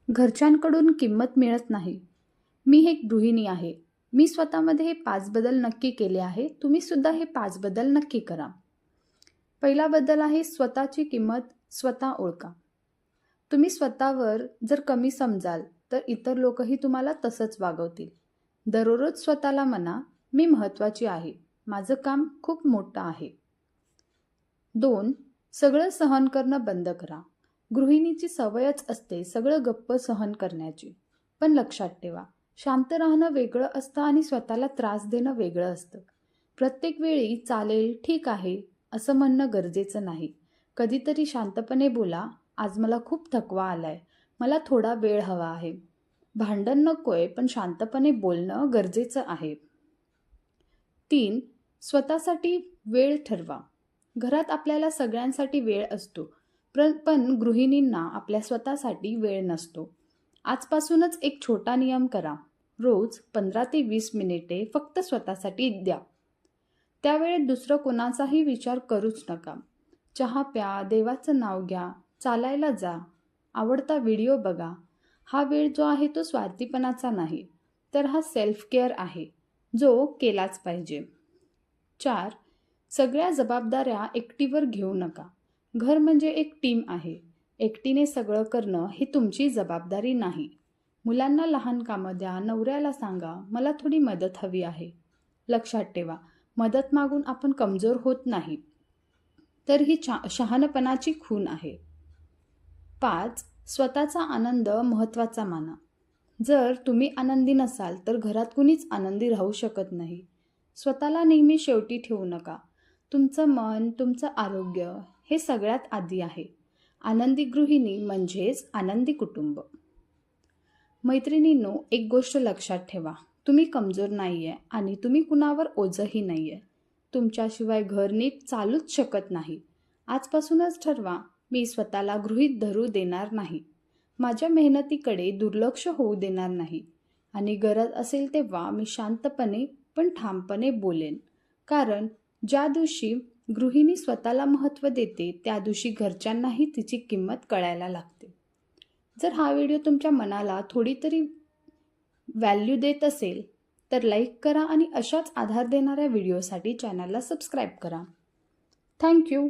घरच्यांकडून किंमत मिळत नाही. मी एक गृहिणी आहे. मी स्वतःमध्ये हे 5 बदल नक्की केले आहे. तुम्ही सुद्धा हे 5 बदल नक्की करा. पहिला बदल आहे स्वतःची किंमत स्वतः ओळखा. तुम्ही स्वतःवर जर कमी समजाल तर इतर लोकही तुम्हाला तसंच वागवतील. दररोज स्वतःला म्हणा, मी महत्त्वाची आहे. माझं काम खूप मोठं आहे. 2. सगळं सहन करणं बंद करा. गृहिणीची सवयच असते सगळं गप्प सहन करण्याची. पण लक्षात ठेवा, शांत राहणं वेगळं असतं आणि स्वतःला त्रास देणं वेगळं असतं. प्रत्येक वेळी चालेल, ठीक आहे असं म्हणणं गरजेचं नाही. कधीतरी शांतपणे बोला, आज मला खूप थकवा आलाय, मला थोडा वेळ हवा आहे. भांडण नकोय, पण शांतपणे बोलणं गरजेचं आहे. 3. स्वतःसाठी वेळ ठरवा. घरात आपल्याला सगळ्यांसाठी वेळ असतो, पण गृहिणींना आपल्या स्वतःसाठी वेळ नसतो. आजपासूनच एक छोटा नियम करा. रोज 15 ते 20 मिनिटे फक्त स्वतःसाठी द्या. त्यावेळेत दुसरं कोणाचाही विचार करूच नका. चहा प्या, देवाचं नाव घ्या, चालायला जा, आवडता व्हिडिओ बघा. हा वेळ जो आहे तो स्वार्थीपणाचा नाही, तर हा सेल्फ केअर आहे, जो केलाच पाहिजे. 4. सगळ्या जबाबदाऱ्या एकटीवर घेऊ नका. घर म्हणजे एक टीम आहे. एकटीने सगळं करणं ही तुमची जबाबदारी नाही. मुलांना लहान कामं द्या, नवऱ्याला सांगा, मला थोडी मदत हवी आहे. लक्षात ठेवा, मदत मागून आपण कमजोर होत नाही, तर ही शहाणपणाची खूण आहे. 5. स्वतःचा आनंद महत्त्वाचा माना. जर तुम्ही आनंदी नसाल तर घरात कुणीच आनंदी राहू शकत नाही. स्वतःला नेहमी शेवटी ठेवू नका. तुमचं मन, तुमचं आरोग्य हे सगळ्यात आधी आहे. आनंदी गृहिणी म्हणजेच आनंदी कुटुंब. मैत्रिणींनो, एक गोष्ट लक्षात ठेवा, तुम्ही कमजोर नाहीये आणि तुम्ही कुणावर ओझंही नाहीये. तुमच्याशिवाय घर नीट चालूच शकत नाही. आजपासूनच ठरवा, मी स्वतःला गृहीत धरू देणार नाही. माझ्या मेहनतीकडे दुर्लक्ष होऊ देणार नाही आणि गरज असेल तेव्हा मी शांतपणे पण ठामपणे बोलेन. कारण ज्या दिवशी गृहिणी स्वतःला महत्त्व देते त्या दिवशी घरच्यांनाही तिची किंमत कळायला लागते. जर हा व्हिडिओ तुमच्या मनाला थोडी तरी व्हॅल्यू देत असेल तर लाईक करा आणि अशाच आधार देणाऱ्या व्हिडिओसाठी चॅनलला सबस्क्राईब करा. थँक्यू.